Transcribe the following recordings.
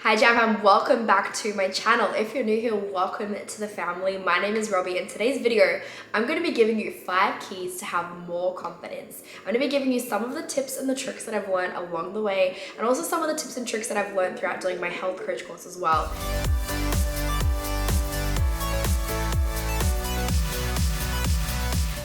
Hi Jam and welcome back to my channel. If you're new here, welcome to the family. My name is Robbi. In today's video, I'm going to be giving you 5 keys to have more confidence. I'm going to be giving you some of the tips and the tricks that I've learned along the way, and also some of the tips and tricks that I've learned throughout doing my health coach course as well.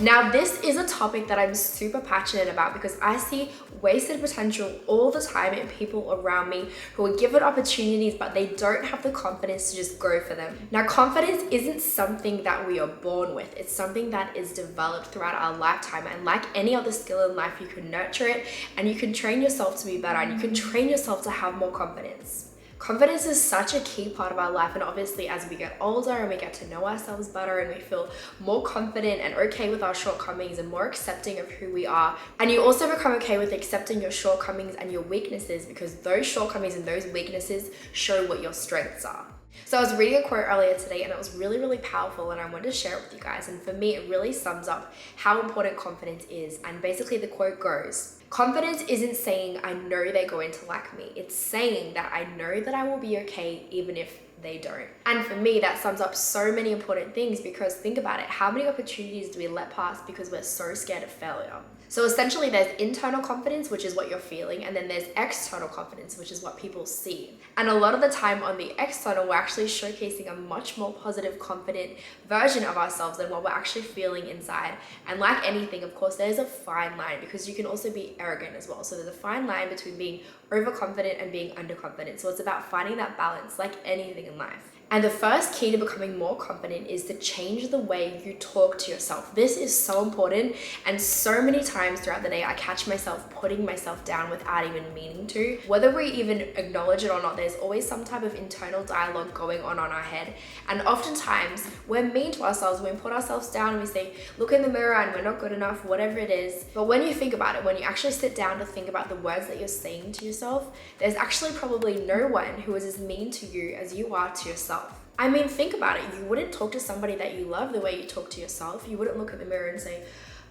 Now, this is a topic that I'm super passionate about because I see wasted potential all the time in people around me who are given opportunities, but they don't have the confidence to just go for them. Now, confidence isn't something that we are born with. It's something that is developed throughout our lifetime. And like any other skill in life, you can nurture it and you can train yourself to be better and you can train yourself to have more confidence. Confidence is such a key part of our life, and obviously as we get older and we get to know ourselves better and we feel more confident and okay with our shortcomings and more accepting of who we are, and you also become okay with accepting your shortcomings and your weaknesses, because those shortcomings and those weaknesses show what your strengths are. So I was reading a quote earlier today and it was really powerful, and I wanted to share it with you guys, and for me it really sums up how important confidence is. And basically the quote goes, confidence isn't saying I know they're going to like me, it's saying that I know that I will be okay even if they don't. And for me, that sums up so many important things, because think about it, how many opportunities do we let pass because we're so scared of failure? So essentially there's internal confidence, which is what you're feeling, and then there's external confidence, which is what people see. And a lot of the time on the external, we're actually showcasing a much more positive, confident version of ourselves than what we're actually feeling inside. And like anything, of course, there's a fine line, because you can also be arrogant as well. So there's a fine line between being overconfident and being underconfident. So it's about finding that balance like anything in life. And the first key to becoming more confident is to change the way you talk to yourself. This is so important, and so many times throughout the day I catch myself putting myself down without even meaning to. Whether we even acknowledge it or not, there's always some type of internal dialogue going on our head. And oftentimes we're mean to ourselves. We put ourselves down and we say, look in the mirror and we're not good enough, whatever it is. But when you think about it, when you actually sit down to think about the words that you're saying to yourself, there's actually probably no one who is as mean to you as you are to yourself. I mean, think about it. You wouldn't talk to somebody that you love the way you talk to yourself. You wouldn't look in the mirror and say,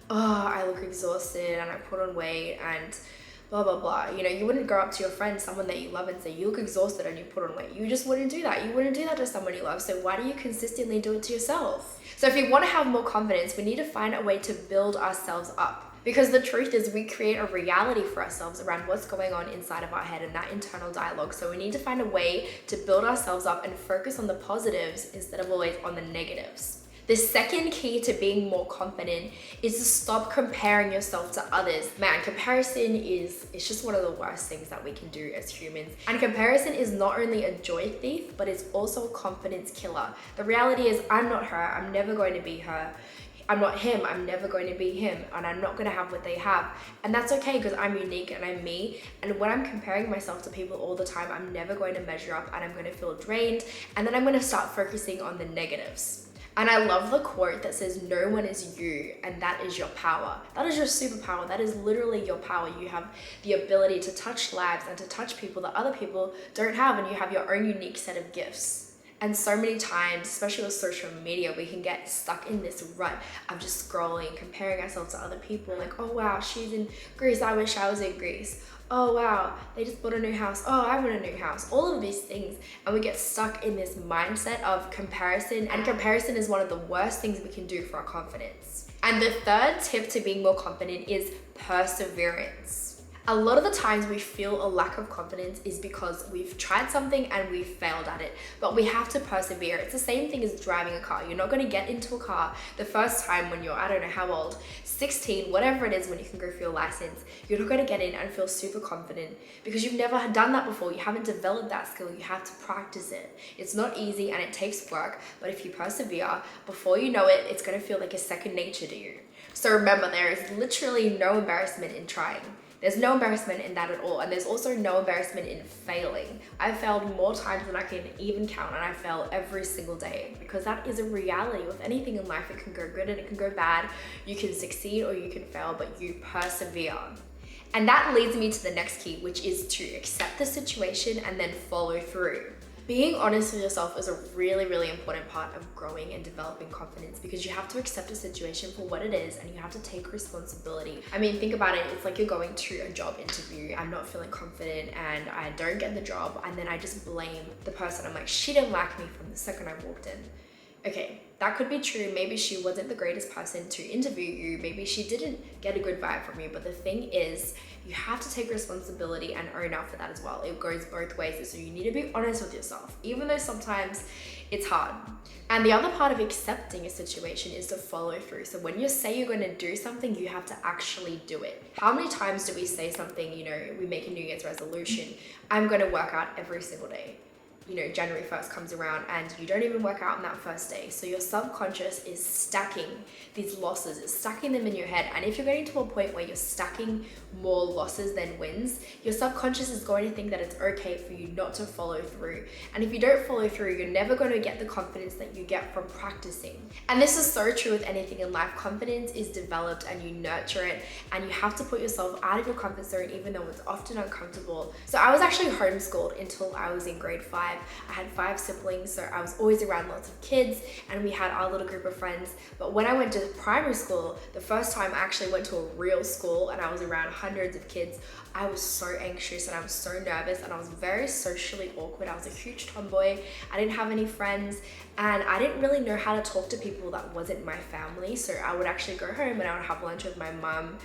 oh, I look exhausted and I put on weight and blah, blah, blah. You know, you wouldn't go up to your friend, someone that you love, and say, you look exhausted and you put on weight. You just wouldn't do that. You wouldn't do that to someone you love. So why do you consistently do it to yourself? So if you want to have more confidence, we need to find a way to build ourselves up. Because the truth is, we create a reality for ourselves around what's going on inside of our head and that internal dialogue. So we need to find a way to build ourselves up and focus on the positives instead of always on the negatives. The second key to being more confident is to stop comparing yourself to others. Man, comparison it's just one of the worst things that we can do as humans. And comparison is not only a joy thief, but it's also a confidence killer. The reality is, I'm not her, I'm never going to be her. I'm not him, I'm never going to be him, and I'm not going to have what they have. And that's okay, because I'm unique and I'm me. And when I'm comparing myself to people all the time, I'm never going to measure up and I'm going to feel drained. And then I'm going to start focusing on the negatives. And I love the quote that says, no one is you, and that is your power. That is your superpower. That is literally your power. You have the ability to touch lives and to touch people that other people don't have, and you have your own unique set of gifts. And so many times, especially with social media, we can get stuck in this rut of just scrolling, comparing ourselves to other people. Like, oh wow, she's in Greece, I wish I was in Greece. Oh wow, they just bought a new house. Oh, I want a new house. All of these things. And we get stuck in this mindset of comparison. And comparison is one of the worst things we can do for our confidence. And the third tip to being more confident is perseverance. A lot of the times we feel a lack of confidence is because we've tried something and we've failed at it, but we have to persevere. It's the same thing as driving a car. You're not going to get into a car the first time when you're, I don't know how old, 16, whatever it is, when you can go for your license. You're not going to get in and feel super confident because you've never done that before. You haven't developed that skill. You have to practice it. It's not easy and it takes work, but if you persevere, before you know it, it's going to feel like a second nature to you. So remember, there is literally no embarrassment in trying. There's no embarrassment in that at all. And there's also no embarrassment in failing. I've failed more times than I can even count, and I fail every single day, because that is a reality. With anything in life, it can go good and it can go bad. You can succeed or you can fail, but you persevere. And that leads me to the next key, which is to accept the situation and then follow through. Being honest with yourself is a really, really important part of growing and developing confidence, because you have to accept a situation for what it is and you have to take responsibility. I mean, think about it. It's like you're going to a job interview. I'm not feeling confident and I don't get the job, and then I just blame the person. I'm like, she didn't like me from the second I walked in. Okay, that could be true. Maybe she wasn't the greatest person to interview you. Maybe she didn't get a good vibe from you. But the thing is, you have to take responsibility and own up for that as well. It goes both ways. So you need to be honest with yourself, even though sometimes it's hard. And the other part of accepting a situation is to follow through. So when you say you're going to do something, you have to actually do it. How many times do we say something, you know, we make a New Year's resolution, I'm going to work out every single day. You know, January 1st comes around and you don't even work out on that first day. So your subconscious is stacking these losses, it's stacking them in your head. And if you're getting to a point where you're stacking more losses than wins, your subconscious is going to think that it's okay for you not to follow through. And if you don't follow through, you're never going to get the confidence that you get from practicing. And this is so true with anything in life. Confidence is developed and you nurture it, and you have to put yourself out of your comfort zone, even though it's often uncomfortable. So I was actually homeschooled until I was in grade 5. I had 5 siblings, so I was always around lots of kids and we had our little group of friends. But when I went to primary school, the first time I actually went to a real school and I was around hundreds of kids, I was so anxious and I was so nervous and I was very socially awkward. I was a huge tomboy. I didn't have any friends and I didn't really know how to talk to people that wasn't my family. So I would actually go home and I would have lunch with my mum,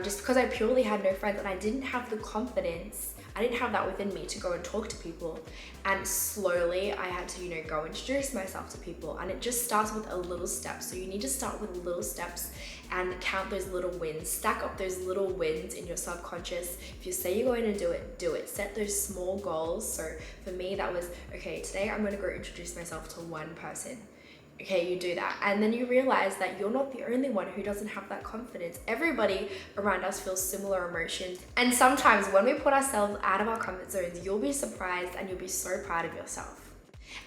just because I purely had no friends and I didn't have the confidence. I didn't have that within me to go and talk to people. And slowly I had to, you know, go introduce myself to people. And it just starts with a little step. So you need to start with little steps and count those little wins. Stack up those little wins in your subconscious. If you say you're going to do it, do it. Set those small goals. So for me, that was, okay, today I'm going to go introduce myself to one person. Okay, you do that. And then you realize that you're not the only one who doesn't have that confidence. Everybody around us feels similar emotions. And sometimes when we put ourselves out of our comfort zones, you'll be surprised and you'll be so proud of yourself.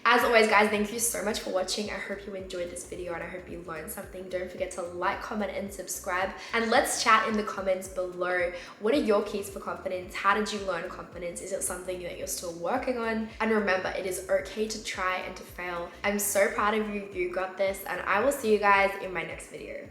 As always, guys, thank you so much for watching. I hope you enjoyed this video and I hope you learned something. Don't forget to like, comment, and subscribe. And let's chat in the comments below. What are your keys for confidence? How did you learn confidence? Is it something that you're still working on? And remember, it is okay to try and to fail. I'm so proud of you. You got this. And I will see you guys in my next video.